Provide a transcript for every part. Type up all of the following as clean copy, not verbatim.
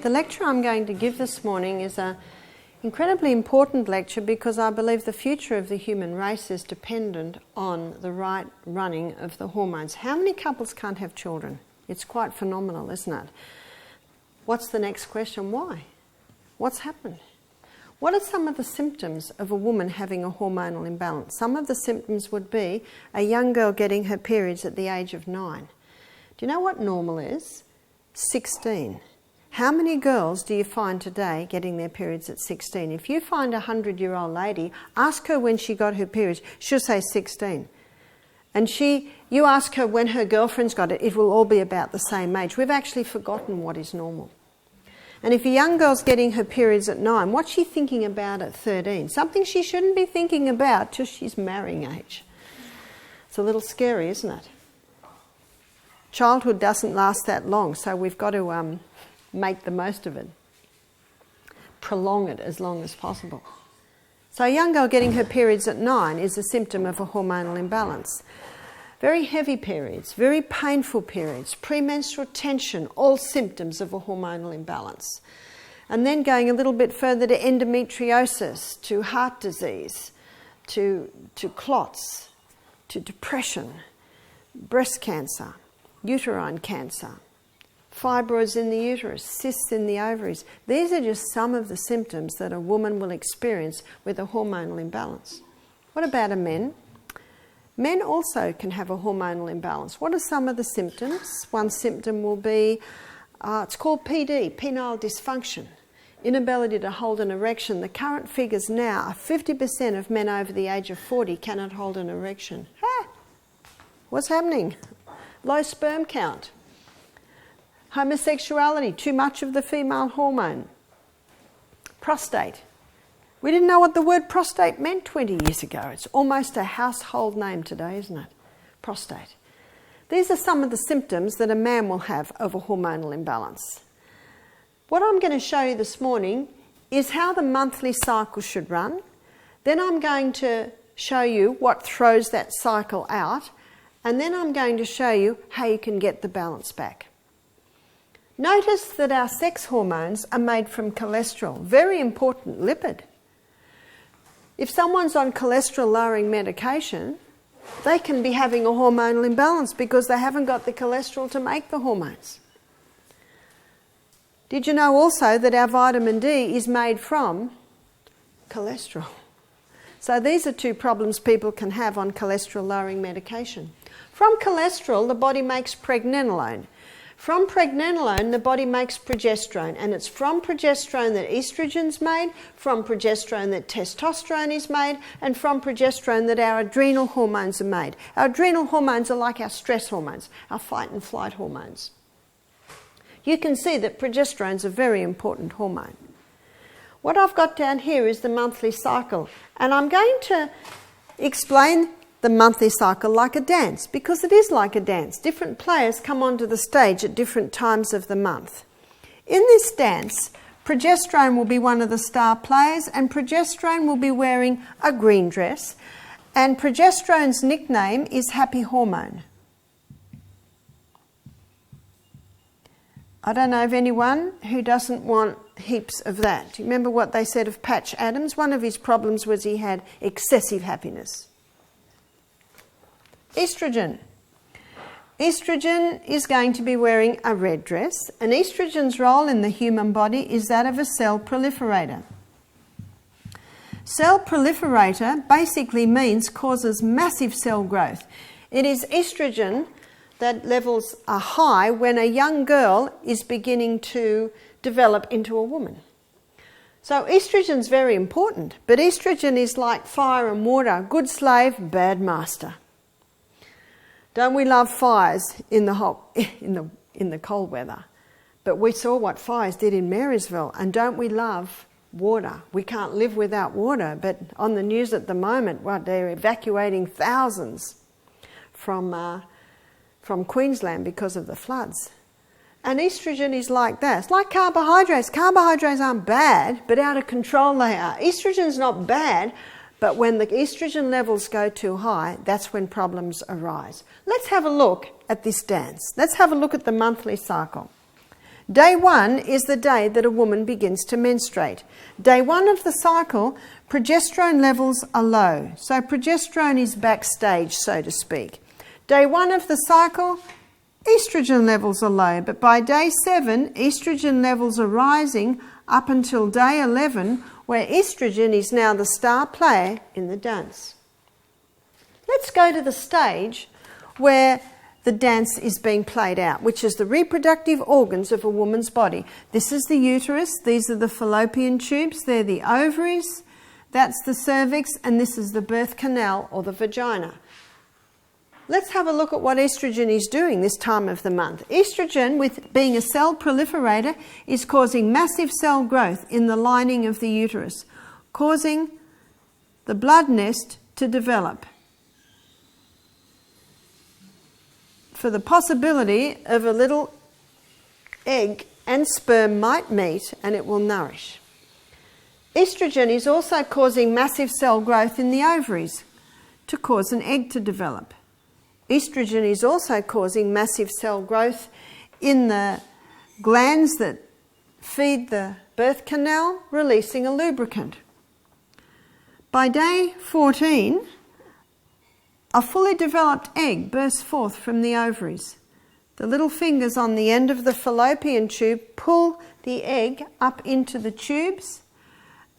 The lecture I'm going to give this morning is an incredibly important lecture because I believe the future of the human race is dependent on the right running of the hormones. How many couples can't have children? It's quite phenomenal, isn't it? What's the next question? Why? What's happened? What are some of the symptoms of a woman having a hormonal imbalance? Some of the symptoms would be a young girl getting her periods at the age of 9. Do you know what normal is? 16. How many girls do you find today getting their periods at 16? If you find a 100-year-old lady, ask her when she got her periods, she'll say 16. And you ask her when her girlfriend's got it, it will all be about the same age. We've actually forgotten what is normal. And if a young girl's getting her periods at 9, what's she thinking about at 13? Something she shouldn't be thinking about till she's marrying age. It's a little scary, isn't it? Childhood doesn't last that long, so we've got to make the most of it. Prolong it as long as possible. So a young girl getting her periods at 9 is a symptom of a hormonal imbalance. Very heavy periods, very painful periods, premenstrual tension, all symptoms of a hormonal imbalance. And then going a little bit further to endometriosis, to heart disease, to clots, to depression, breast cancer, uterine cancer, fibroids in the uterus, cysts in the ovaries. These are just some of the symptoms that a woman will experience with a hormonal imbalance. What about a men? Men also can have a hormonal imbalance. What are some of the symptoms? One symptom will be, it's called PD, penal dysfunction, inability to hold an erection. The current figures now are 50% of men over the age of 40 cannot hold an erection. What's happening? Low sperm count. Homosexuality, too much of the female hormone. Prostate. We didn't know what the word prostate meant 20 years ago. It's almost a household name today, isn't it? Prostate. These are some of the symptoms that a man will have of a hormonal imbalance. What I'm going to show you this morning is how the monthly cycle should run. Then I'm going to show you what throws that cycle out. And then I'm going to show you how you can get the balance back. Notice that our sex hormones are made from cholesterol, very important lipid. If someone's on cholesterol-lowering medication, they can be having a hormonal imbalance because they haven't got the cholesterol to make the hormones. Did you know also that our vitamin D is made from cholesterol? So these are two problems people can have on cholesterol-lowering medication. From cholesterol, the body makes pregnenolone. From pregnenolone, the body makes progesterone, and it's from progesterone that estrogen's made, from progesterone that testosterone is made, and from progesterone that our adrenal hormones are made. Our adrenal hormones are like our stress hormones, our fight and flight hormones. You can see that progesterone's a very important hormone. What I've got down here is the monthly cycle, and I'm going to explain the monthly cycle like a dance, because it is like a dance. Different players come onto the stage at different times of the month. In this dance, progesterone will be one of the star players, and progesterone will be wearing a green dress, and progesterone's nickname is Happy Hormone. I don't know of anyone who doesn't want heaps of that. Do you remember what they said of Patch Adams? One of his problems was he had excessive happiness. Estrogen. Estrogen is going to be wearing a red dress, and estrogen's role in the human body is that of a cell proliferator. Cell proliferator basically means causes massive cell growth. It is estrogen that levels are high when a young girl is beginning to develop into a woman. So estrogen's very important, but estrogen is like fire and water, good slave, bad master. Don't we love fires in the cold weather? But we saw what fires did in Marysville, and don't we love water? We can't live without water, but on the news at the moment, they're evacuating thousands from Queensland because of the floods. And estrogen is like that. It's like carbohydrates. Carbohydrates aren't bad, but out of control they are. Estrogen's not bad, but when the estrogen levels go too high, that's when problems arise. Let's have a look at this dance. Let's have a look at the monthly cycle. Day 1 is the day that a woman begins to menstruate. Day 1 of the cycle, progesterone levels are low. So progesterone is backstage, so to speak. Day 1 of the cycle, estrogen levels are low. But by day 7, estrogen levels are rising up until day 11, where estrogen is now the star player in the dance. Let's go to the stage where the dance is being played out, which is the reproductive organs of a woman's body. This is the uterus, these are the fallopian tubes, they're the ovaries, that's the cervix, and this is the birth canal or the vagina. Let's have a look at what estrogen is doing this time of the month. Estrogen, with being a cell proliferator, is causing massive cell growth in the lining of the uterus, causing the blood nest to develop for the possibility of a little egg and sperm might meet and it will nourish. Estrogen is also causing massive cell growth in the ovaries to cause an egg to develop. Estrogen is also causing massive cell growth in the glands that feed the birth canal, releasing a lubricant. By day 14, a fully developed egg bursts forth from the ovaries. The little fingers on the end of the fallopian tube pull the egg up into the tubes,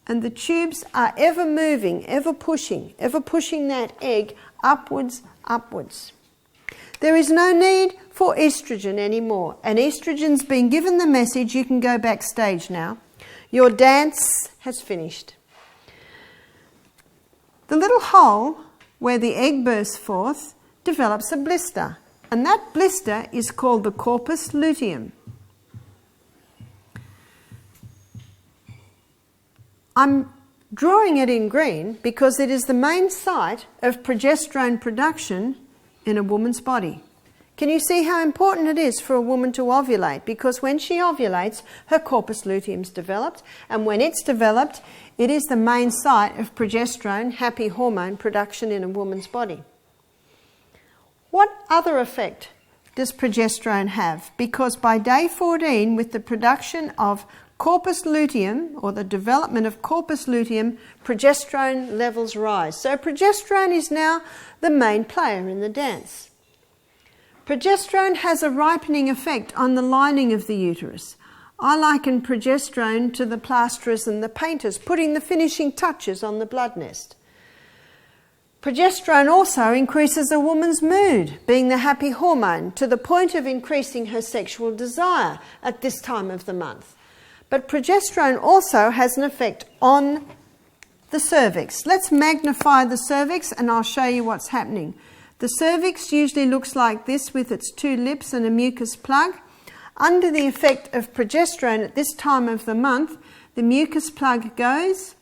and the tubes are ever moving, ever pushing that egg upwards. There is no need for estrogen anymore, and estrogen's been given the message you can go backstage now. Your dance has finished. The little hole where the egg bursts forth develops a blister, and that blister is called the corpus luteum. I'm drawing it in green because it is the main site of progesterone production in a woman's body. Can you see how important it is for a woman to ovulate? Because when she ovulates, her corpus luteum's developed, and when it's developed, it is the main site of progesterone, happy hormone production in a woman's body. What other effect does progesterone have? Because by day 14, with the production of corpus luteum, or the development of corpus luteum, progesterone levels rise. So progesterone is now the main player in the dance. Progesterone has a ripening effect on the lining of the uterus. I liken progesterone to the plasterers and the painters, putting the finishing touches on the blood nest. Progesterone also increases a woman's mood, being the happy hormone, to the point of increasing her sexual desire at this time of the month. But progesterone also has an effect on the cervix. Let's magnify the cervix and I'll show you what's happening. The cervix usually looks like this with its two lips and a mucus plug. Under the effect of progesterone at this time of the month, the mucus plug goes,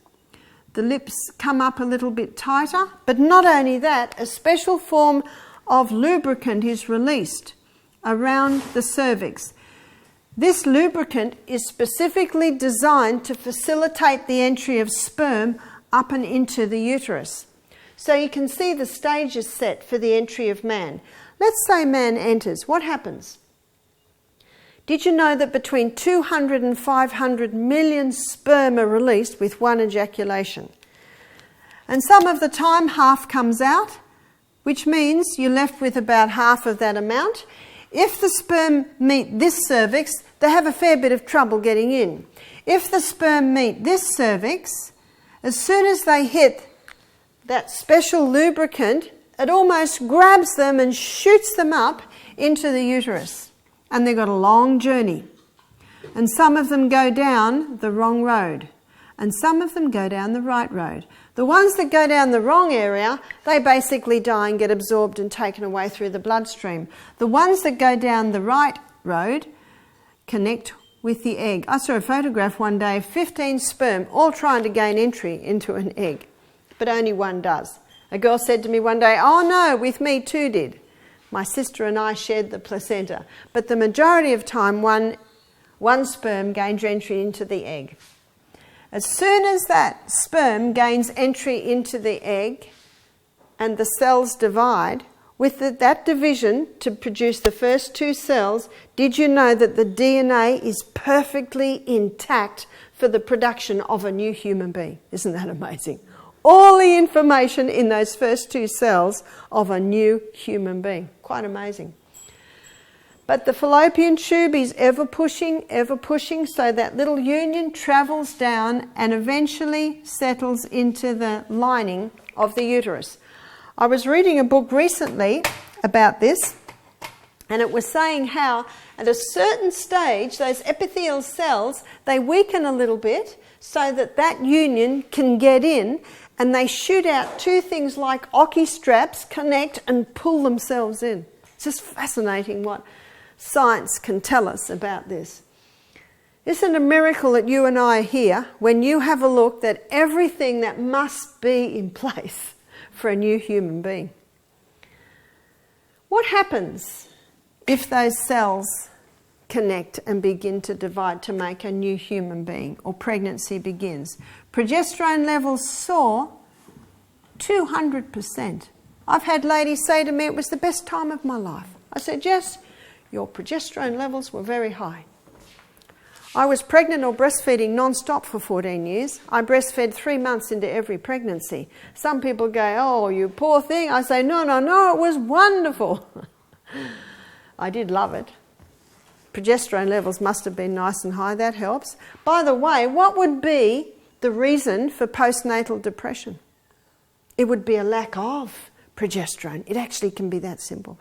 the lips come up a little bit tighter, but not only that, a special form of lubricant is released around the cervix. This lubricant is specifically designed to facilitate the entry of sperm up and into the uterus. So you can see the stage is set for the entry of man. Let's say man enters. What happens? Did you know that between 200 and 500 million sperm are released with one ejaculation? And some of the time half comes out, which means you're left with about half of that amount. If the sperm meet this cervix, they have a fair bit of trouble getting in. If the sperm meet this cervix, as soon as they hit that special lubricant, it almost grabs them and shoots them up into the uterus. And they've got a long journey. And some of them go down the wrong road. And some of them go down the right road. The ones that go down the wrong area, they basically die and get absorbed and taken away through the bloodstream. The ones that go down the right road connect with the egg. I saw a photograph one day of 15 sperm all trying to gain entry into an egg, but only one does. A girl said to me one day, "Oh no, with me two did. My sister and I shared the placenta." But the majority of time, one sperm gains entry into the egg. As soon as that sperm gains entry into the egg and the cells divide, with that division to produce the first 2 cells, did you know that the DNA is perfectly intact for the production of a new human being? Isn't that amazing? All the information in those first 2 cells of a new human being. Quite amazing. But the fallopian tube is ever pushing, so that little union travels down and eventually settles into the lining of the uterus. I was reading a book recently about this, and it was saying how at a certain stage those epithelial cells, they weaken a little bit so that that union can get in, and they shoot out 2 things like hockey straps, connect and pull themselves in. It's just fascinating what science can tell us about this. Isn't it a miracle that you and I are here when you have a look at everything that must be in place for a new human being? What happens if those cells connect and begin to divide to make a new human being, or pregnancy begins? Progesterone levels soar 200%. I've had ladies say to me, it was the best time of my life. I said, yes, your progesterone levels were very high. I was pregnant or breastfeeding non-stop for 14 years. I breastfed 3 months into every pregnancy. Some people go, oh, you poor thing. I say, no, it was wonderful. I did love it. Progesterone levels must have been nice and high. That helps. By the way, what would be the reason for postnatal depression? It would be a lack of progesterone. It actually can be that simple.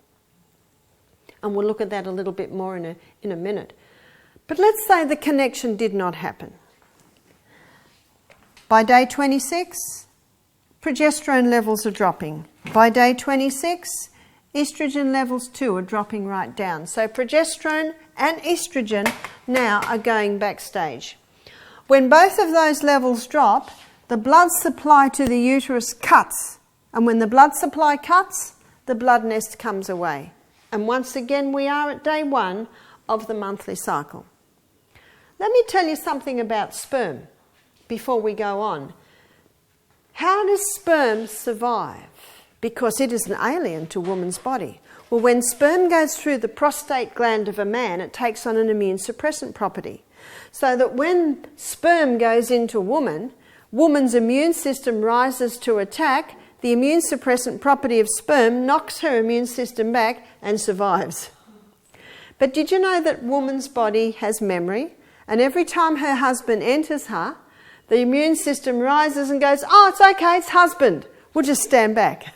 And we'll look at that a little bit more in a minute. But let's say the connection did not happen. By day 26, progesterone levels are dropping. By day 26, estrogen levels too are dropping right down. So progesterone and estrogen now are going backstage. When both of those levels drop, the blood supply to the uterus cuts. And when the blood supply cuts, the blood nest comes away. And once again, we are at day 1 of the monthly cycle. Let me tell you something about sperm before we go on. How does sperm survive? Because it is an alien to a woman's body. Well, when sperm goes through the prostate gland of a man, it takes on an immune suppressant property. So that when sperm goes into a woman's immune system rises to attack. The immune suppressant property of sperm knocks her immune system back and survives. But did you know that woman's body has memory? And every time her husband enters her, the immune system rises and goes, oh, it's okay, it's husband. We'll just stand back.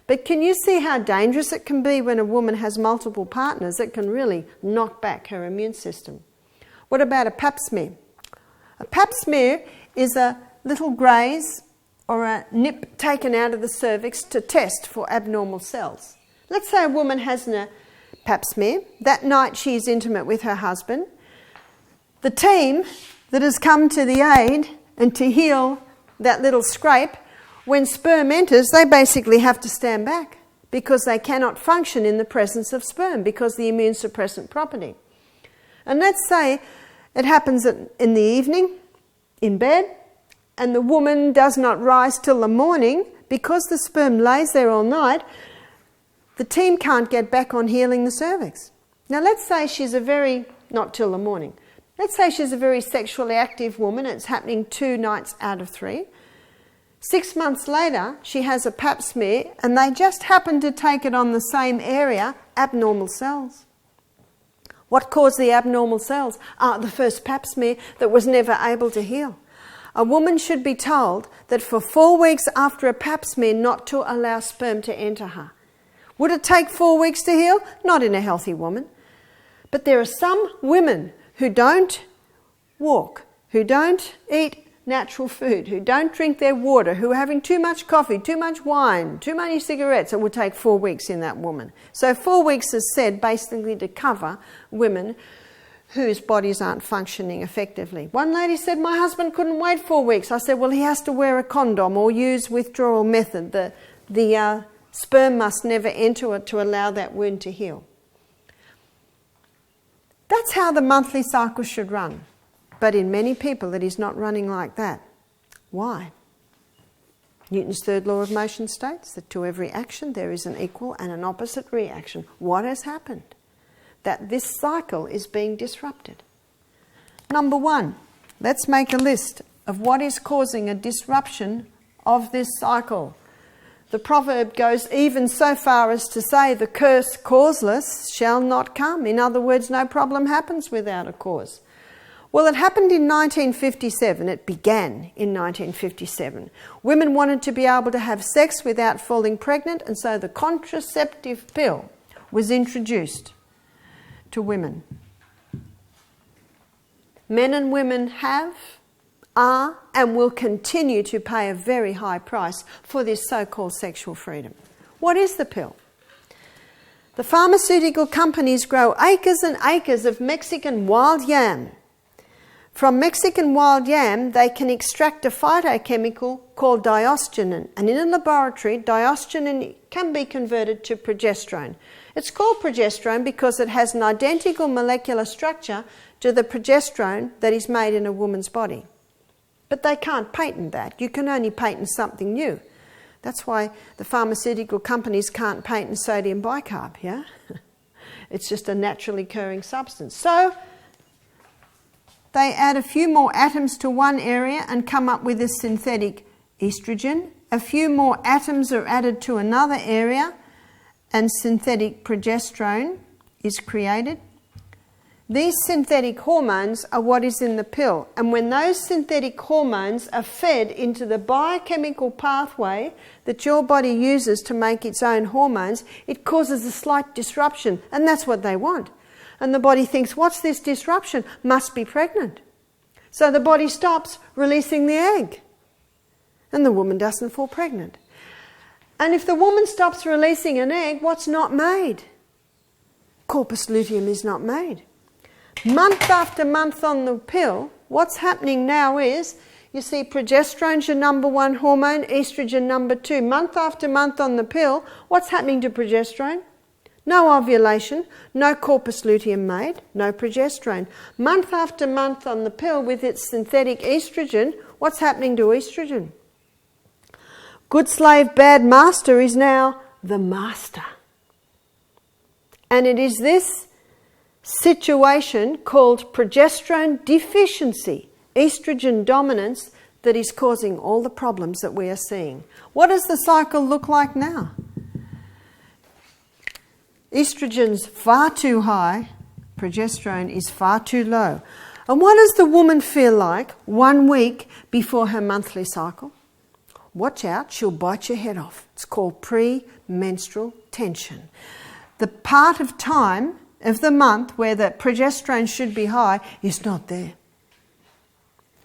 But can you see how dangerous it can be when a woman has multiple partners? It can really knock back her immune system. What about a pap smear? A pap smear is a little graze or a nip taken out of the cervix to test for abnormal cells. Let's say a woman has a pap smear. That night she is intimate with her husband. The team that has come to the aid and to heal that little scrape, when sperm enters, they basically have to stand back because they cannot function in the presence of sperm because of the immune suppressant property. And let's say it happens in the evening, in bed, and the woman does not rise till the morning. Because the sperm lays there all night, the team can't get back on healing the cervix. Now let's say she's not till the morning. Let's say she's a very sexually active woman. It's happening 2 nights out of 3. 6 months later, she has a pap smear, and they just happen to take it on the same area, abnormal cells. What caused the abnormal cells? The first pap smear that was never able to heal. A woman should be told that for 4 weeks after a pap smear not to allow sperm to enter her. Would it take 4 weeks to heal? Not in a healthy woman. But there are some women who don't walk, who don't eat natural food, who don't drink their water, who are having too much coffee, too much wine, too many cigarettes. It would take 4 weeks in that woman. So 4 weeks is said basically to cover women whose bodies aren't functioning effectively. One lady said, my husband couldn't wait 4 weeks. I said, well, he has to wear a condom or use withdrawal method. The sperm must never enter it to allow that wound to heal. That's how the monthly cycle should run. But in many people, it is not running like that. Why? Newton's third law of motion states that to every action there is an equal and an opposite reaction. What has happened? That this cycle is being disrupted. Number one, let's make a list of what is causing a disruption of this cycle. The proverb goes even so far as to say the curse causeless shall not come. In other words, no problem happens without a cause. Well, it happened in 1957. It began in 1957. Women wanted to be able to have sex without falling pregnant, and so the contraceptive pill was introduced to women. Men and women are, and will continue to pay a very high price for this so-called sexual freedom. What is the pill? The pharmaceutical companies grow acres and acres of Mexican wild yam. From Mexican wild yam, they can extract a phytochemical called diosgenin, and in a laboratory, diosgenin can be converted to progesterone. It's called progesterone because it has an identical molecular structure to the progesterone that is made in a woman's body. But they can't patent that. You can only patent something new. That's why the pharmaceutical companies can't patent sodium bicarb, yeah? It's just a naturally occurring substance. So they add a few more atoms to one area and come up with a synthetic estrogen. A few more atoms are added to another area and synthetic progesterone is created. These synthetic hormones are what is in the pill, and when those synthetic hormones are fed into the biochemical pathway that your body uses to make its own hormones, it causes a slight disruption, and that's what they want. And the body thinks, what's this disruption? Must be pregnant. So the body stops releasing the egg, and the woman doesn't fall pregnant. And if the woman stops releasing an egg, what's not made? Corpus luteum is not made. Month after month on the pill, what's happening now is, you see, progesterone's your number one hormone, estrogen number two. Month after month on the pill, what's happening to progesterone? No ovulation, no corpus luteum made, no progesterone. Month after month on the pill with its synthetic estrogen, what's happening to estrogen? Good slave, bad master is now the master. And it is this situation called progesterone deficiency, estrogen dominance, that is causing all the problems that we are seeing. What does the cycle look like now? Estrogen's far too high, progesterone is far too low. And what does the woman feel like 1 week before her monthly cycle? Watch out, she'll bite your head off. It's called premenstrual tension. The part of time of the month where the progesterone should be high is not there.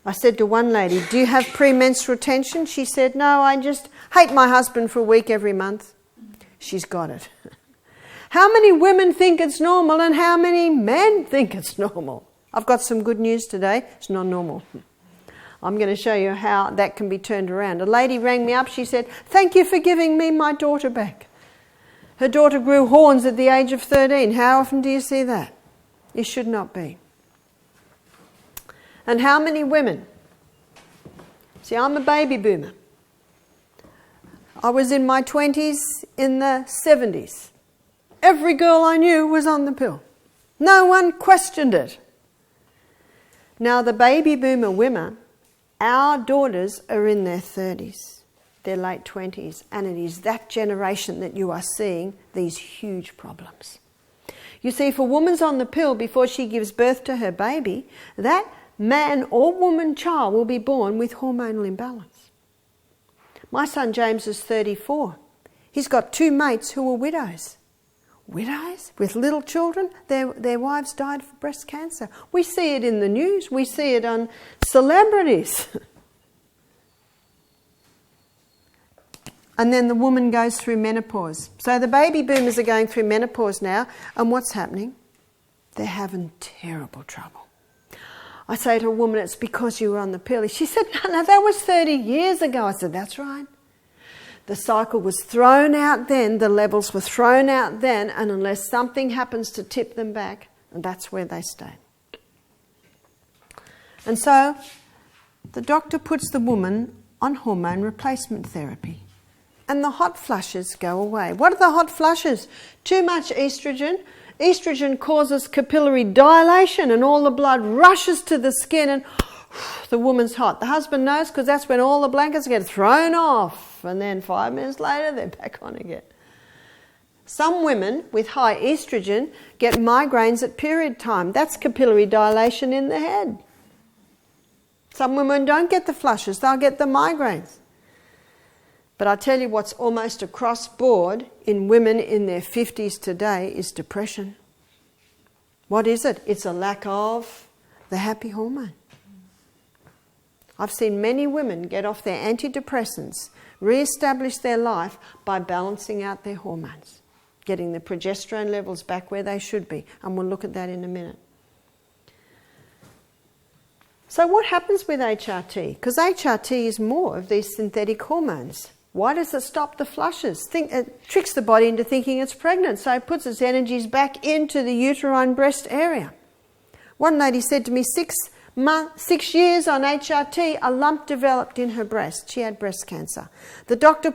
I said to one lady, do you have premenstrual tension? She said, no, I just hate my husband for a week every month. She's got it. How many women think it's normal and how many men think it's normal? I've got some good news today. It's not normal. I'm going to show you how that can be turned around. A lady rang me up. She said, thank you for giving me my daughter back. Her daughter grew horns at the age of 13. How often do you see that? It should not be. And how many women? See, I'm a baby boomer. I was in my 20s, in the 70s. Every girl I knew was on the pill. No one questioned it. Now the baby boomer women, our daughters are in their 30s. Their late 20s, and it is that generation that you are seeing these huge problems. You see, if a woman's on the pill before she gives birth to her baby, that man or woman child will be born with hormonal imbalance. My son James is 34. He's got 2 mates who are widows. Widows with little children, their wives died of breast cancer. We see it in the news, we see it on celebrities. And then the woman goes through menopause. So the baby boomers are going through menopause now, and what's happening? They're having terrible trouble. I say to a woman, it's because you were on the pill. She said, no, that was 30 years ago. I said, that's right. The cycle was thrown out then, the levels were thrown out then, and unless something happens to tip them back, and that's where they stay. And so the doctor puts the woman on hormone replacement therapy. And the hot flushes go away. What are the hot flushes? Too much estrogen. Estrogen causes capillary dilation and all the blood rushes to the skin and the woman's hot. The husband knows because that's when all the blankets get thrown off and then 5 minutes later they're back on again. Some women with high estrogen get migraines at period time. That's capillary dilation in the head. Some women don't get the flushes, they'll get the migraines. But I tell you what's almost across board in women in their 50s today is depression. What is it? It's a lack of the happy hormone. I've seen many women get off their antidepressants, re-establish their life by balancing out their hormones, getting the progesterone levels back where they should be. And we'll look at that in a minute. So what happens with HRT? Because HRT is more of these synthetic hormones. Why does it stop the flushes? It tricks the body into thinking it's pregnant, so it puts its energies back into the uterine breast area. One lady said to me, 6 years on HRT, a lump developed in her breast. She had breast cancer. The doctor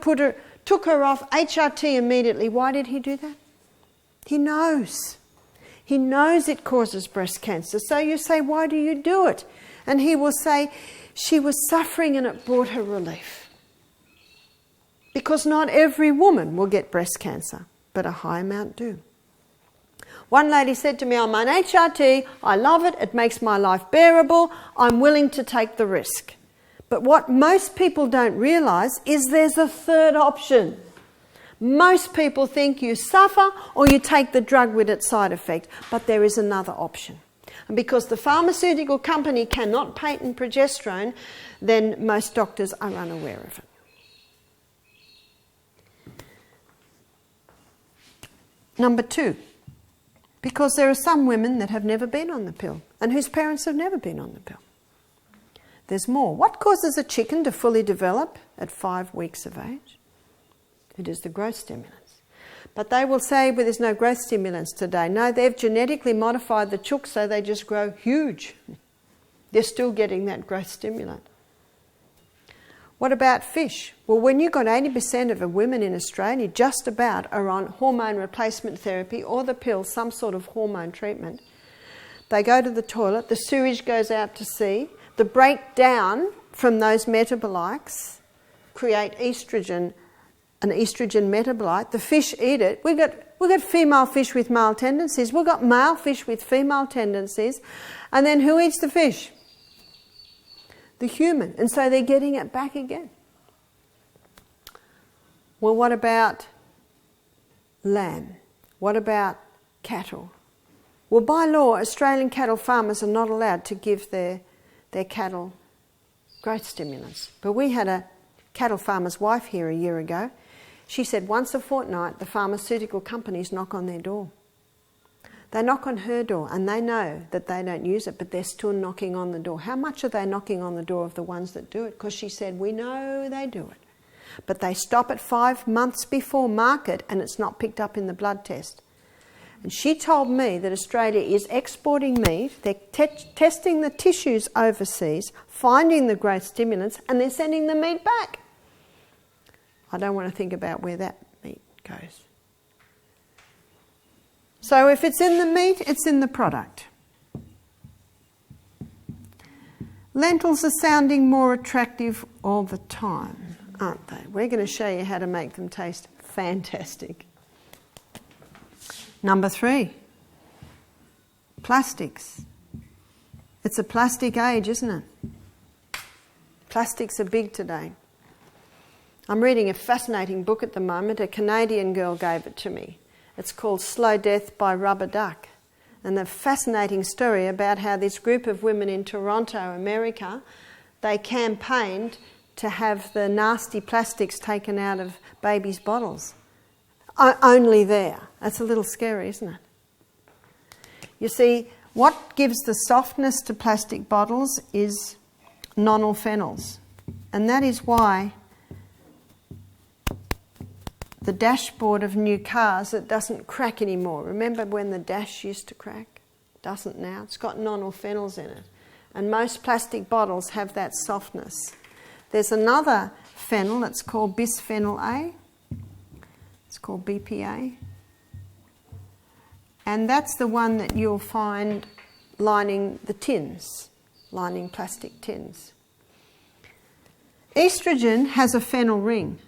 took her off HRT immediately. Why did he do that? He knows. He knows it causes breast cancer. So you say, why do you do it? And he will say, she was suffering and it brought her relief. Because not every woman will get breast cancer, but a high amount do. One lady said to me, I'm on HRT, I love it, it makes my life bearable, I'm willing to take the risk. But what most people don't realise is there's a third option. Most people think you suffer or you take the drug with its side effect, but there is another option. And because the pharmaceutical company cannot patent progesterone, then most doctors are unaware of it. Number 2, because there are some women that have never been on the pill and whose parents have never been on the pill. There's more. What causes a chicken to fully develop at 5 weeks of age? It is the growth stimulants. But they will say, well, there's no growth stimulants today. No, they've genetically modified the chooks so they just grow huge. They're still getting that growth stimulant. What about fish? Well, when you've got 80% of the women in Australia just about are on hormone replacement therapy or the pill, some sort of hormone treatment, they go to the toilet, the sewage goes out to sea, the breakdown from those metabolites create estrogen, an estrogen metabolite, the fish eat it. We've got female fish with male tendencies, we've got male fish with female tendencies, and then who eats the fish? The human, and so they're getting it back again. Well, what about lamb? What about cattle? Well, by law, Australian cattle farmers are not allowed to give their cattle growth stimulants. But we had a cattle farmer's wife here a year ago. She said once a fortnight the pharmaceutical companies knock on their door. They knock on her door and they know that they don't use it, but they're still knocking on the door. How much are they knocking on the door of the ones that do it? Because she said, we know they do it. But they stop it 5 months before market and it's not picked up in the blood test. And she told me that Australia is exporting meat, they're testing the tissues overseas, finding the growth stimulants, and they're sending the meat back. I don't want to think about where that meat goes. So if it's in the meat, it's in the product. Lentils are sounding more attractive all the time, aren't they? We're going to show you how to make them taste fantastic. Number 3, plastics. It's a plastic age, isn't it? Plastics are big today. I'm reading a fascinating book at the moment. A Canadian girl gave it to me. It's called Slow Death by Rubber Duck. And a fascinating story about how this group of women in Toronto, America, they campaigned to have the nasty plastics taken out of babies' bottles. Only there. That's a little scary, isn't it? You see, what gives the softness to plastic bottles is nonylphenols. And that is why the dashboard of new cars, it doesn't crack anymore. Remember when the dash used to crack? It doesn't now. It's got nonylphenols in it. And most plastic bottles have that softness. There's another phenol that's called bisphenol A. It's called BPA. And that's the one that you'll find lining the tins, lining plastic tins. Estrogen has a phenyl ring.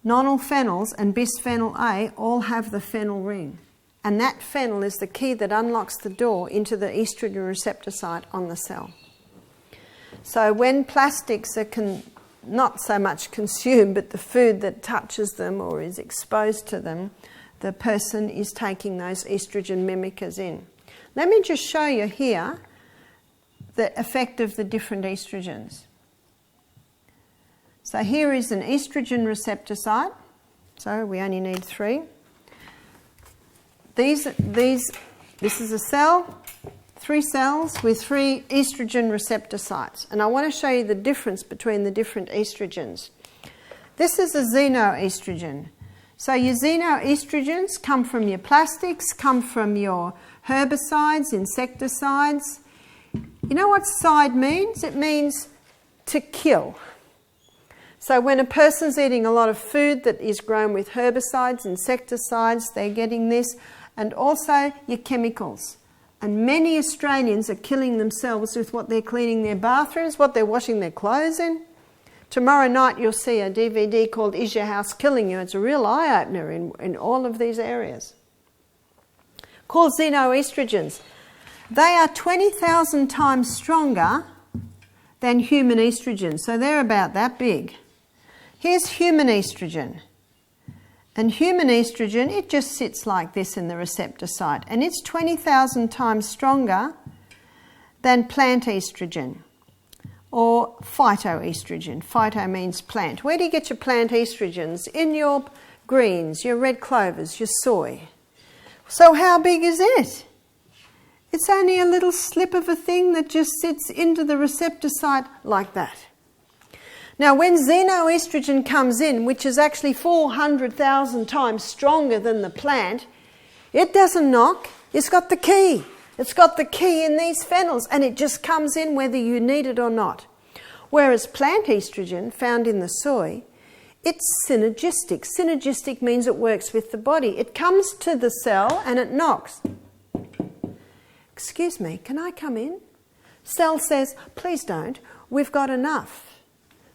Nonyl phenols and bisphenol A all have the phenyl ring. And that phenyl is the key that unlocks the door into the estrogen receptor site on the cell. So when plastics are not so much consumed, but the food that touches them or is exposed to them, the person is taking those estrogen mimickers in. Let me just show you here the effect of the different estrogens. So here is an estrogen receptor site. So we only need 3. This is a cell, 3 cells with 3 estrogen receptor sites. And I want to show you the difference between the different estrogens. This is a xenoestrogen. So your xenoestrogens come from your plastics, come from your herbicides, insecticides. You know what side means? It means to kill. So when a person's eating a lot of food that is grown with herbicides, insecticides, they're getting this, and also your chemicals. And many Australians are killing themselves with what they're cleaning their bathrooms, what they're washing their clothes in. Tomorrow night you'll see a DVD called Is Your House Killing You? It's a real eye-opener in all of these areas. Called xenoestrogens. They are 20,000 times stronger than human estrogen, so they're about that big. Here's human estrogen. And human estrogen, it just sits like this in the receptor site, and it's 20,000 times stronger than plant estrogen or phytoestrogen. Phyto means plant. Where do you get your plant estrogens? In your greens, your red clovers, your soy. So how big is it? It's only a little slip of a thing that just sits into the receptor site like that. Now, when xenoestrogen comes in, which is actually 400,000 times stronger than the plant, it doesn't knock. It's got the key. It's got the key in these phenols, and it just comes in whether you need it or not. Whereas plant estrogen, found in the soy, it's synergistic. Synergistic means it works with the body. It comes to the cell and it knocks. Excuse me, can I come in? Cell says, please don't, we've got enough.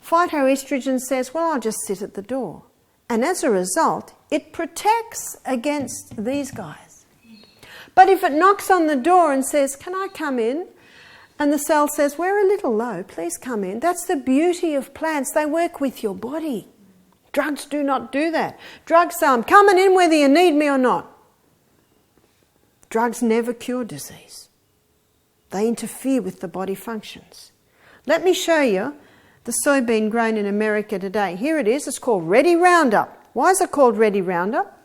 Phytoestrogen says, well, I'll just sit at the door. And as a result, it protects against these guys. But if it knocks on the door and says, can I come in? And the cell says, we're a little low, please come in. That's the beauty of plants. They work with your body. Drugs do not do that. Drugs say, I'm coming in whether you need me or not. Drugs never cure disease. They interfere with the body functions. Let me show you the soybean grown in America today. Here it is. It's called Ready Roundup. Why is it called Ready Roundup?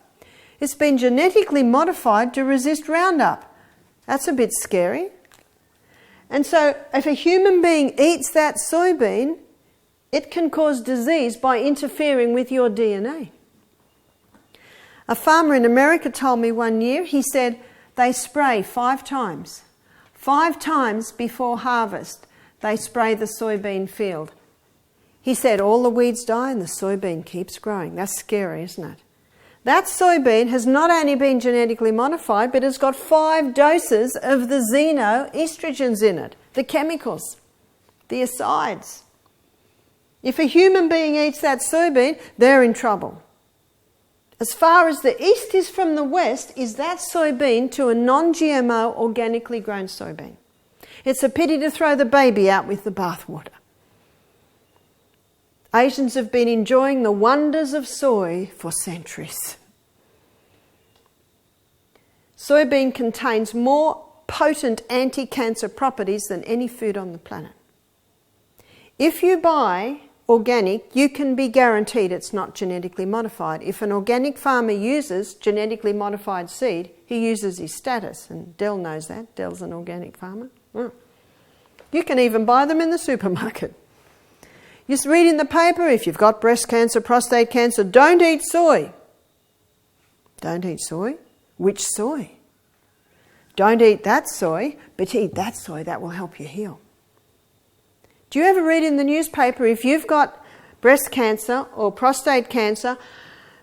It's been genetically modified to resist Roundup. That's a bit scary. And so if a human being eats that soybean, it can cause disease by interfering with your DNA. A farmer in America told me one year, he said they spray 5 times. 5 times before harvest, they spray the soybean field. He said all the weeds die and the soybean keeps growing. That's scary, isn't it? That soybean has not only been genetically modified, but has got 5 doses of the xenoestrogens in it, the chemicals, the asides. If a human being eats that soybean, they're in trouble. As far as the east is from the west, is that soybean to a non-GMO organically grown soybean. It's a pity to throw the baby out with the bathwater. Asians have been enjoying the wonders of soy for centuries. Soybean contains more potent anti-cancer properties than any food on the planet. If you buy organic, you can be guaranteed it's not genetically modified. If an organic farmer uses genetically modified seed, he uses his status, and Dell knows that. Dell's an organic farmer. You can even buy them in the supermarket. You just read in the paper, if you've got breast cancer, prostate cancer, don't eat soy. Don't eat soy? Which soy? Don't eat that soy, but eat that soy, that will help you heal. Do you ever read in the newspaper, if you've got breast cancer or prostate cancer,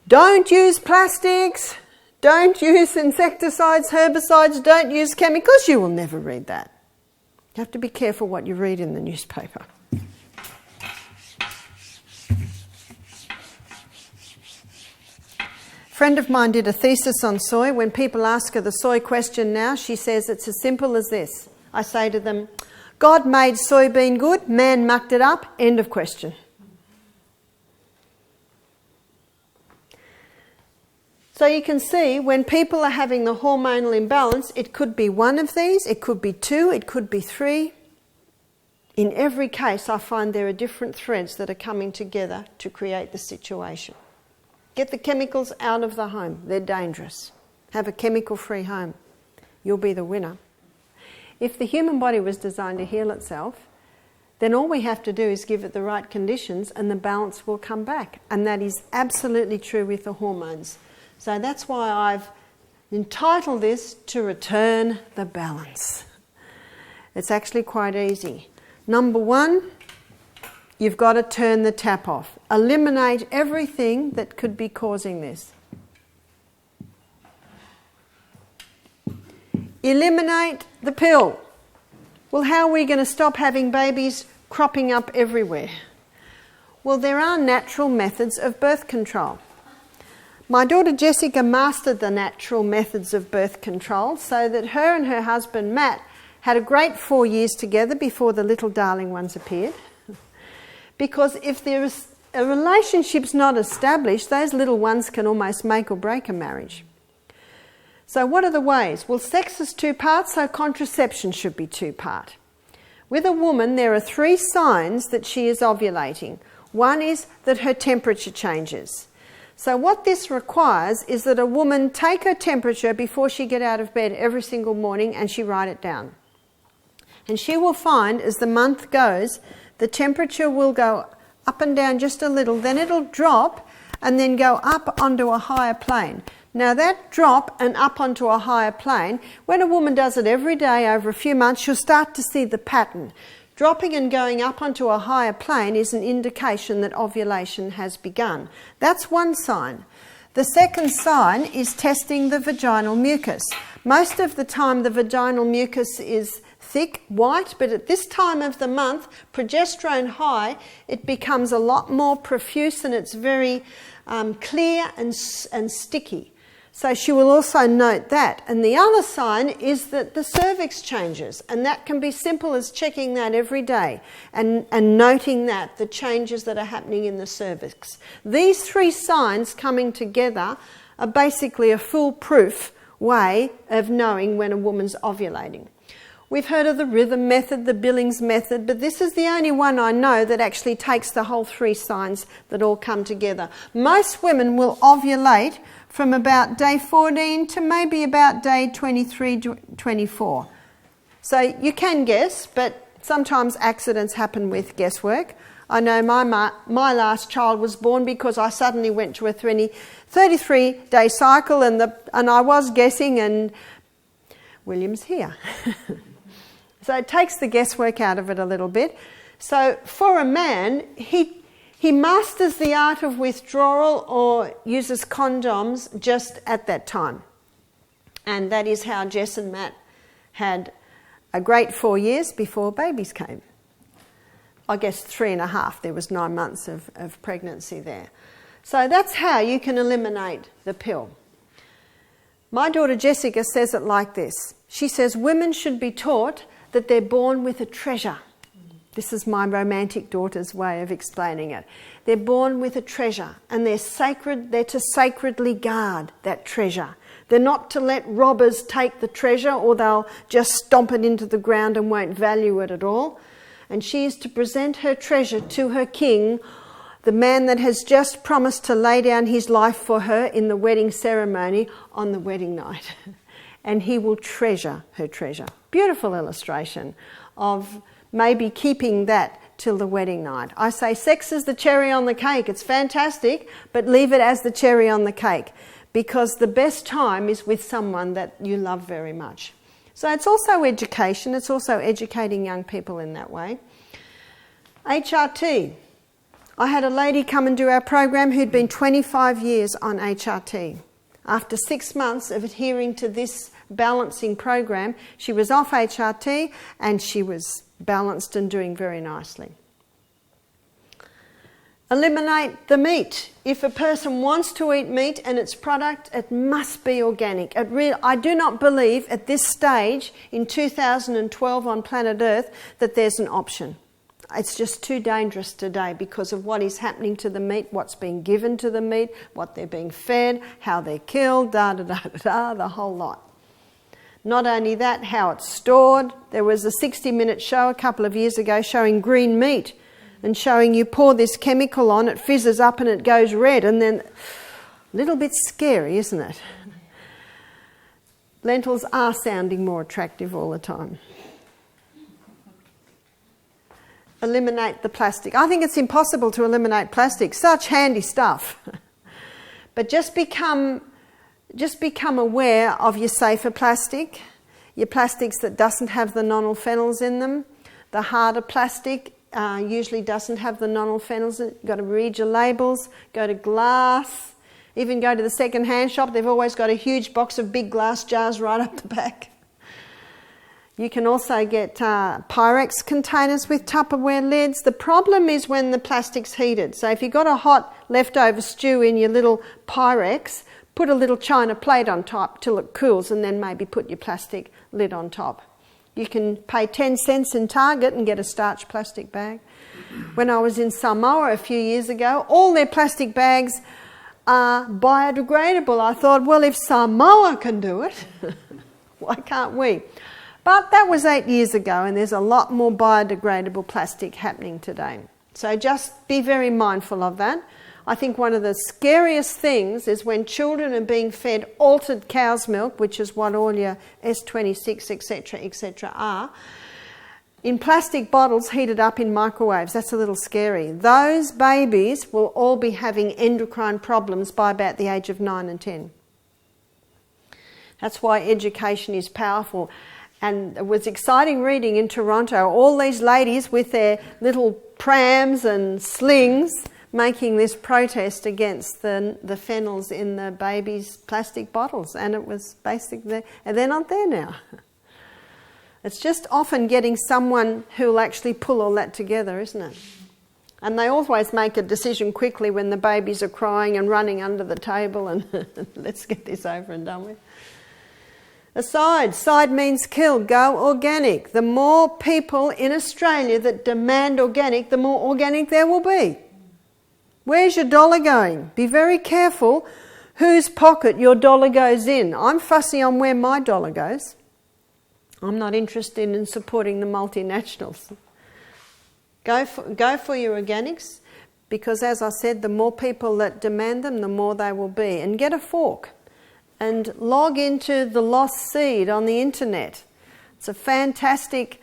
don't use plastics, don't use insecticides, herbicides, don't use chemicals? You will never read that. You have to be careful what you read in the newspaper. A friend of mine did a thesis on soy. When people ask her the soy question now, she says it's as simple as this. I say to them, God made soybean good, man mucked it up, end of question. So you can see when people are having the hormonal imbalance, it could be one of these, it could be two, it could be three. In every case, I find there are different threads that are coming together to create the situation. Get the chemicals out of the home. They're dangerous. Have a chemical-free home. You'll be the winner. If the human body was designed to heal itself, then all we have to do is give it the right conditions and the balance will come back. And that is absolutely true with the hormones. So that's why I've entitled this To Return the Balance. It's actually quite easy. Number one, you've got to turn the tap off. Eliminate everything that could be causing this. Eliminate the pill. Well, how are we going to stop having babies cropping up everywhere? Well, there are natural methods of birth control. My daughter Jessica mastered the natural methods of birth control so that her and her husband Matt had a great 4 years together before the little darling ones appeared. Because if there is a relationship's not established, those little ones can almost make or break a marriage. So what are the ways? Well, sex is 2 parts, so contraception should be 2 parts. With a woman, there are 3 signs that she is ovulating. One is that her temperature changes. So what this requires is that a woman take her temperature before she gets out of bed every single morning and she write it down. And she will find as the month goes, the temperature will go up and down just a little, then it'll drop and then go up onto a higher plane. Now that drop and up onto a higher plane, when a woman does it every day over a few months, she'll start to see the pattern. Dropping and going up onto a higher plane is an indication that ovulation has begun. That's one sign. The second sign is testing the vaginal mucus. Most of the time the vaginal mucus is thick, white, but at this time of the month, progesterone high, it becomes a lot more profuse and it's very clear and sticky. So she will also note that. And the other sign is that the cervix changes, and that can be simple as checking that every day and noting that, the changes that are happening in the cervix. These 3 signs coming together are basically a foolproof way of knowing when a woman's ovulating. We've heard of the rhythm method, the Billings method, but this is the only one I know that actually takes the whole 3 signs that all come together. Most women will ovulate from about day 14 to maybe about day 23, 24. So you can guess, but sometimes accidents happen with guesswork. I know my last child was born because I suddenly went to a 33-day cycle and I was guessing, and William's here. So it takes the guesswork out of it a little bit. So for a man, he masters the art of withdrawal or uses condoms just at that time. And that is how Jess and Matt had a great 4 years before babies came. I guess 3.5, there was 9 months of pregnancy there. So that's how you can eliminate the pill. My daughter Jessica says it like this. She says women should be taught that they're born with a treasure. This is my romantic daughter's way of explaining it. They're born with a treasure and they're sacred. They're to sacredly guard that treasure. They're not to let robbers take the treasure or they'll just stomp it into the ground and won't value it at all. And she is to present her treasure to her king, the man that has just promised to lay down his life for her in the wedding ceremony on the wedding night. And he will treasure her treasure. Beautiful illustration of maybe keeping that till the wedding night. I say sex is the cherry on the cake. It's fantastic, but leave it as the cherry on the cake because the best time is with someone that you love very much. So it's also education. It's also educating young people in that way. HRT. I had a lady come and do our program who'd been 25 years on HRT. After 6 months of adhering to this balancing program, she was off HRT and she was balanced and doing very nicely. Eliminate the meat. If a person wants to eat meat and its product, it must be organic. I do not believe at this stage in 2012 on planet Earth that there's an option. It's just too dangerous today because of what is happening to the meat, what's being given to the meat, what they're being fed, how they're killed, the whole lot. Not only that, how it's stored. There was a 60-minute show a couple of years ago showing green meat and showing you pour this chemical on, it fizzes up and it goes red, and then a little bit scary, isn't it? Lentils are sounding more attractive all the time. Eliminate the plastic. I think it's impossible to eliminate plastic. Such handy stuff. But just become aware of your safer plastic, your plastics that doesn't have the nonylphenols in them. The harder plastic usually doesn't have the nonylphenols in it. You've got to read your labels, go to glass, even go to the second-hand shop. They've always got a huge box of big glass jars right up the back. You can also get Pyrex containers with Tupperware lids. The problem is when the plastic's heated. So if you've got a hot leftover stew in your little Pyrex, put a little china plate on top till it cools and then maybe put your plastic lid on top. You can pay 10 cents in Target and get a starch plastic bag. When I was in Samoa a few years ago, all their plastic bags are biodegradable. I thought, well, if Samoa can do it, why can't we? But that was 8 years ago, and there's a lot more biodegradable plastic happening today. So just be very mindful of that. I think one of the scariest things is when children are being fed altered cow's milk, which is what all your S26, etc., are, in plastic bottles heated up in microwaves. That's a little scary. Those babies will all be having endocrine problems by about the age of 9 and 10. That's why education is powerful. And it was exciting reading in Toronto, all these ladies with their little prams and slings making this protest against the phenols in the babies' plastic bottles. And it was basically, and they're not there now. It's just often getting someone who'll actually pull all that together, isn't it? And they always make a decision quickly when the babies are crying and running under the table and let's get this over and done with. Aside, side means kill, go organic. The more people in Australia that demand organic, the more organic there will be. Where's your dollar going? Be very careful whose pocket your dollar goes in. I'm fussy on where my dollar goes. I'm not interested in supporting the multinationals. Go for your organics, because as I said, the more people that demand them, the more they will be. And get a fork and log into the Lost Seed on the internet. It's a fantastic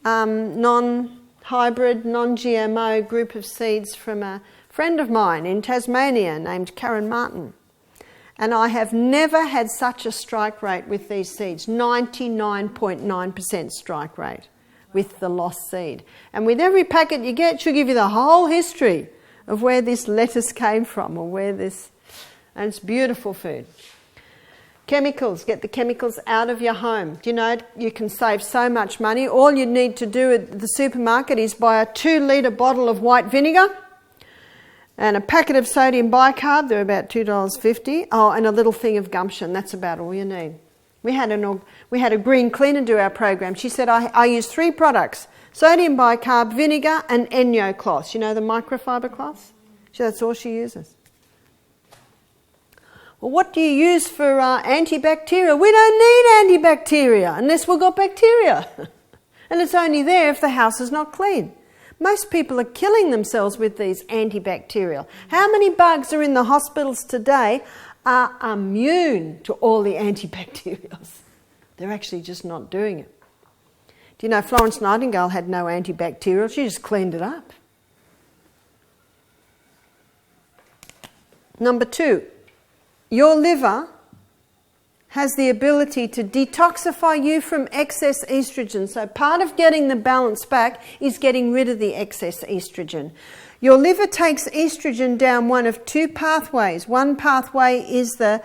non-hybrid, non-GMO group of seeds from a friend of mine in Tasmania named Karen Martin. And I have never had such a strike rate with these seeds, 99.9% strike rate with the Lost Seed. And with every packet you get, she'll give you the whole history of where this lettuce came from or where this... And it's beautiful food. Chemicals, get the chemicals out of your home. Do you know, you can save so much money. All you need to do at the supermarket is buy a 2-litre bottle of white vinegar and a packet of sodium bicarb. They're about $2.50. Oh, and a little thing of gumption. That's about all you need. We had a green cleaner do our program. She said, I use 3 products: sodium bicarb, vinegar and Enyo cloths. You know, the microfiber cloths? So that's all she uses. Well, what do you use for antibacterial? We don't need antibacteria unless we've got bacteria. And it's only there if the house is not clean. Most people are killing themselves with these antibacterial. How many bugs are in the hospitals today are immune to all the antibacterials? They're actually just not doing it. Do you know Florence Nightingale had no antibacterial? She just cleaned it up. Number 2. Your liver has the ability to detoxify you from excess estrogen. So part of getting the balance back is getting rid of the excess estrogen. Your liver takes estrogen down one of two pathways. One pathway is the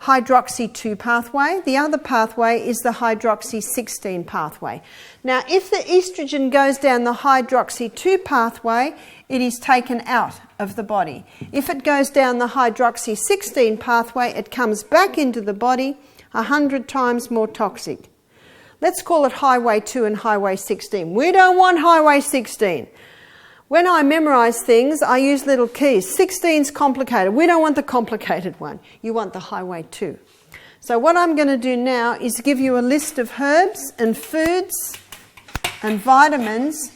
hydroxy-2 pathway. The other pathway is the hydroxy-16 pathway. Now, if the estrogen goes down the hydroxy-2 pathway, it is taken out of the body. If it goes down the hydroxy-16 pathway, it comes back into the body 100 times more toxic. Let's call it highway 2 and highway 16. We don't want highway 16. When I memorise things, I use little keys. 16's complicated. We don't want the complicated one. You want the highway 2. So what I'm going to do now is give you a list of herbs and foods and vitamins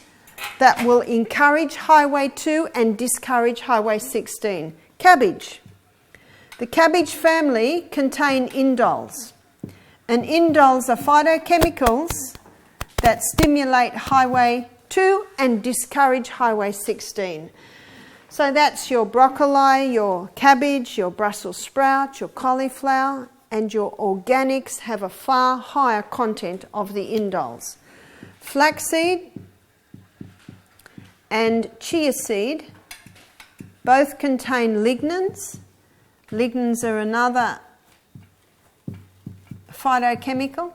that will encourage highway 2 and discourage highway 16. Cabbage. The cabbage family contain indoles. And indoles are phytochemicals that stimulate highway 2 and discourage highway 16. So that's your broccoli, your cabbage, your Brussels sprout, your cauliflower, and your organics have a far higher content of the indoles. Flaxseed and chia seed both contain lignans. Lignans are another phytochemical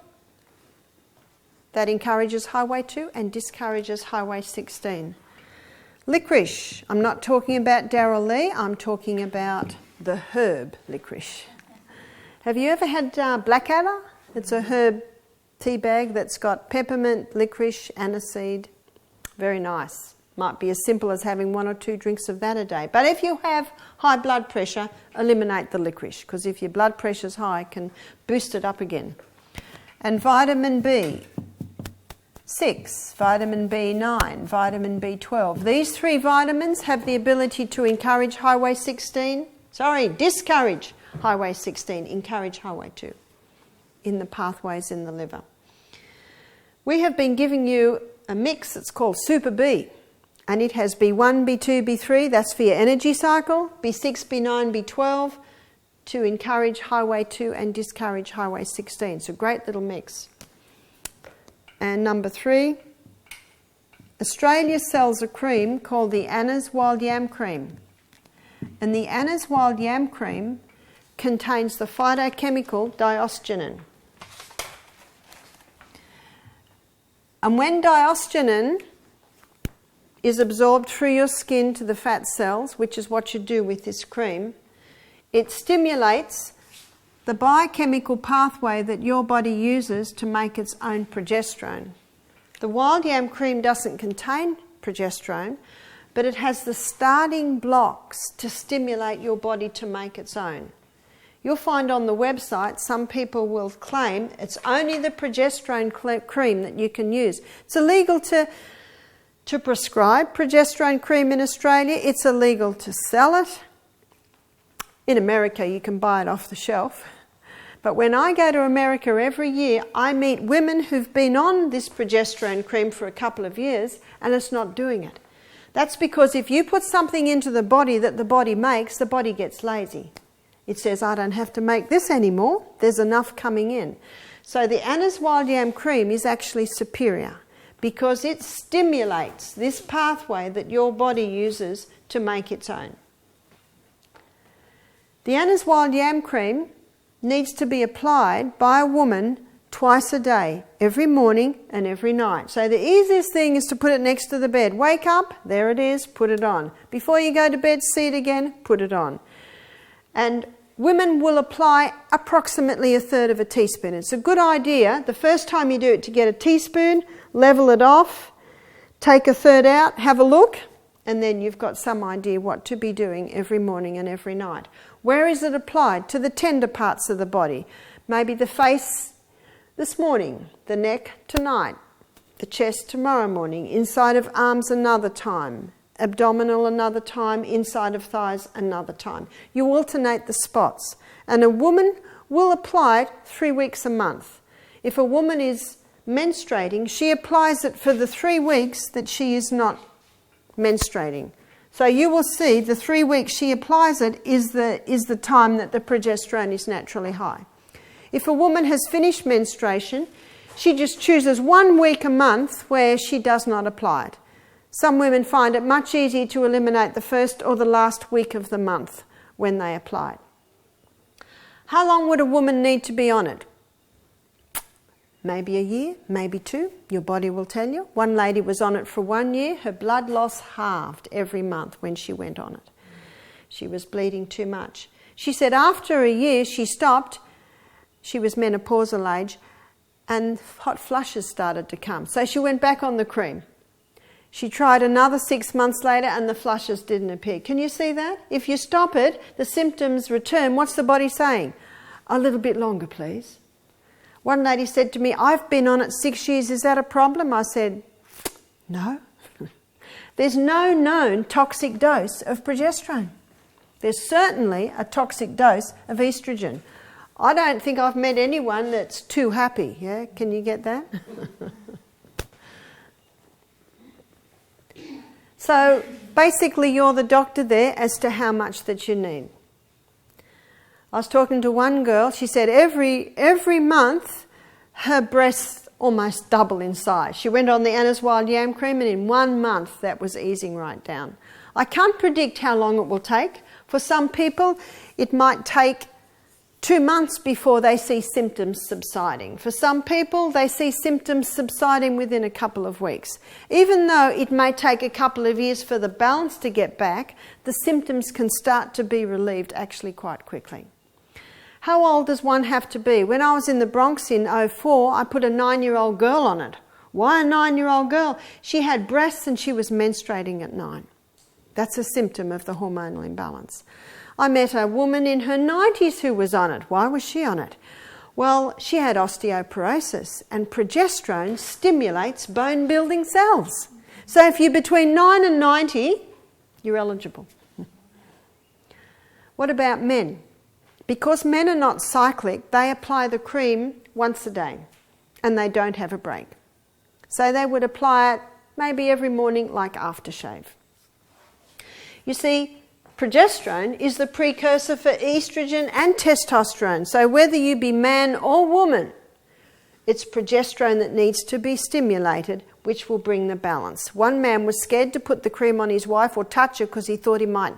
that encourages highway 2 and discourages highway 16. Licorice. I'm not talking about Darryl Lee, I'm talking about the herb licorice. Have you ever had blackadder? It's a herb tea bag that's got peppermint, licorice, aniseed. Very nice. Might be as simple as having 1 or 2 drinks of that a day. But if you have high blood pressure, eliminate the licorice, because if your blood pressure's high, it can boost it up again. And vitamin B6, vitamin B9, vitamin B12. These 3 vitamins have the ability to discourage highway 16, encourage highway 2 in the pathways in the liver. We have been giving you a mix that's called Super B, and it has B1, B2, B3, that's for your energy cycle, B6, B9, B12 to encourage highway 2 and discourage highway 16. It's a great little mix. And number 3, Australia sells a cream called the Anna's Wild Yam Cream. And the Anna's Wild Yam Cream contains the phytochemical diosgenin. And when diosgenin is absorbed through your skin to the fat cells, which is what you do with this cream, it stimulates the biochemical pathway that your body uses to make its own progesterone. The wild yam cream doesn't contain progesterone, but it has the starting blocks to stimulate your body to make its own. You'll find on the website some people will claim it's only the progesterone cream that you can use. It's illegal to prescribe progesterone cream in Australia. It's illegal to sell it. In America, you can buy it off the shelf. But when I go to America every year, I meet women who've been on this progesterone cream for a couple of years and it's not doing it. That's because if you put something into the body that the body makes, the body gets lazy. It says, I don't have to make this anymore. There's enough coming in. So the Anna's Wild Yam Cream is actually superior because it stimulates this pathway that your body uses to make its own. The Anna's Wild Yam Cream needs to be applied by a woman twice a day, every morning and every night. So the easiest thing is to put it next to the bed. Wake up, there it is, put it on. Before you go to bed, see it again, put it on. And women will apply approximately 1/3 of a teaspoon. It's a good idea, the first time you do it, to get a teaspoon, level it off, take 1/3 out, have a look, and then you've got some idea what to be doing every morning and every night. Where is it applied? To the tender parts of the body. Maybe the face this morning, the neck tonight, the chest tomorrow morning, inside of arms another time, abdominal another time, inside of thighs another time. You alternate the spots. And a woman will apply it 3 weeks a month. If a woman is menstruating, she applies it for the 3 weeks that she is not menstruating. So you will see the 3 weeks she applies it is the time that the progesterone is naturally high. If a woman has finished menstruation, she just chooses 1 week a month where she does not apply it. Some women find it much easier to eliminate the first or the last week of the month when they apply it. How long would a woman need to be on it? Maybe a year, maybe 2. Your body will tell you. One lady was on it for 1 year. Her blood loss halved every month when she went on it. She was bleeding too much. She said after a year she stopped. She was menopausal age and hot flushes started to come. So she went back on the cream. She tried another 6 months later and the flushes didn't appear. Can you see that? If you stop it, the symptoms return. What's the body saying? A little bit longer, please. One lady said to me, I've been on it 6 years, is that a problem? I said, no. There's no known toxic dose of progesterone. There's certainly a toxic dose of estrogen. I don't think I've met anyone that's too happy. Yeah, can you get that? So basically you're the doctor there as to how much that you need. I was talking to one girl, she said every month her breasts almost double in size. She went on the Anna's Wild Yam Cream and in 1 month that was easing right down. I can't predict how long it will take. For some people it might take 2 months before they see symptoms subsiding. For some people, they see symptoms subsiding within a couple of weeks. Even though it may take a couple of years for the balance to get back, the symptoms can start to be relieved actually quite quickly. How old does one have to be? When I was in the Bronx in 2004, I put a 9-year-old girl on it. Why a 9-year-old girl? She had breasts and she was menstruating at 9. That's a symptom of the hormonal imbalance. I met a woman in her 90s who was on it. Why was she on it? Well, she had osteoporosis and progesterone stimulates bone-building cells. So if you're between 9 and 90, you're eligible. What about men? Because men are not cyclic, they apply the cream once a day and they don't have a break. So they would apply it maybe every morning like aftershave. You see, progesterone is the precursor for estrogen and testosterone. So whether you be man or woman, it's progesterone that needs to be stimulated, which will bring the balance. One man was scared to put the cream on his wife or touch her because he thought he might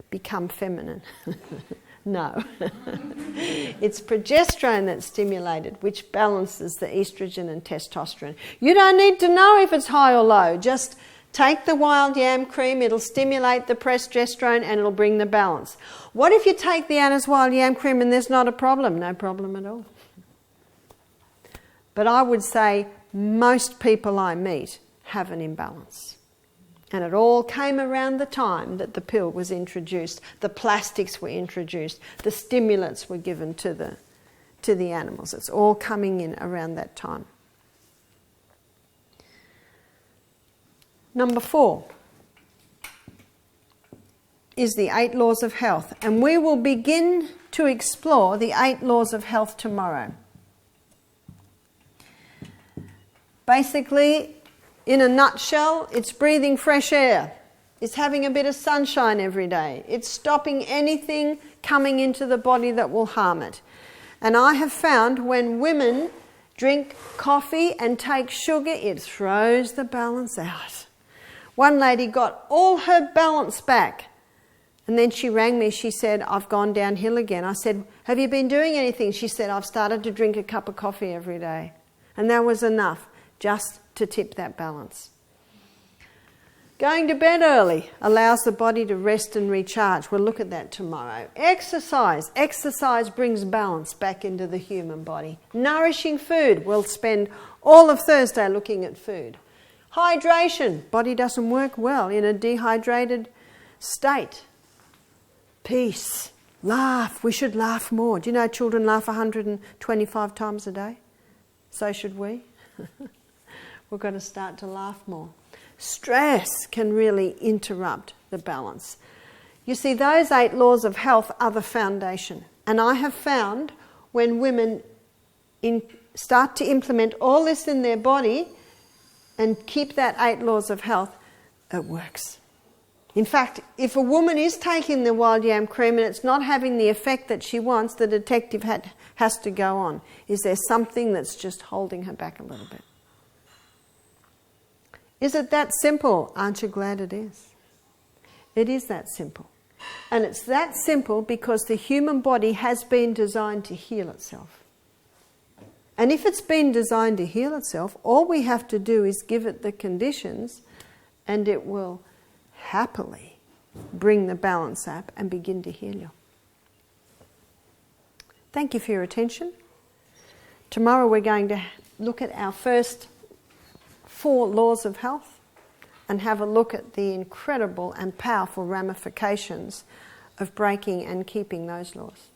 become feminine. No. It's progesterone that's stimulated, which balances the estrogen and testosterone. You don't need to know if it's high or low. Just take the wild yam cream, it'll stimulate the progesterone and it'll bring the balance. What if you take the Anna's Wild Yam Cream and there's not a problem? No problem at all. But I would say most people I meet have an imbalance. And it all came around the time that the pill was introduced, the plastics were introduced, the stimulants were given to the animals. It's all coming in around that time. Number 4 is the 8 laws of health. And we will begin to explore the 8 laws of health tomorrow. Basically, in a nutshell, it's breathing fresh air. It's having a bit of sunshine every day. It's stopping anything coming into the body that will harm it. And I have found when women drink coffee and take sugar, it throws the balance out. One lady got all her balance back. And then she rang me, she said, I've gone downhill again. I said, have you been doing anything? She said, I've started to drink a cup of coffee every day. And that was enough, just to tip that balance. Going to bed early allows the body to rest and recharge. We'll look at that tomorrow. Exercise. Exercise brings balance back into the human body. Nourishing food. We'll spend all of Thursday looking at food. Hydration. Body doesn't work well in a dehydrated state. Peace. Laugh. We should laugh more. Do you know children laugh 125 times a day? So should we. We've got to start to laugh more. Stress can really interrupt the balance. You see, those 8 laws of health are the foundation. And I have found when women start to implement all this in their body and keep that 8 laws of health, it works. In fact, if a woman is taking the wild yam cream and it's not having the effect that she wants, the detective has to go on. Is there something that's just holding her back a little bit? Is it that simple? Aren't you glad it is? It is that simple. And it's that simple because the human body has been designed to heal itself. And if it's been designed to heal itself, all we have to do is give it the conditions and it will happily bring the balance up and begin to heal you. Thank you for your attention. Tomorrow we're going to look at our first 4 laws of health and have a look at the incredible and powerful ramifications of breaking and keeping those laws.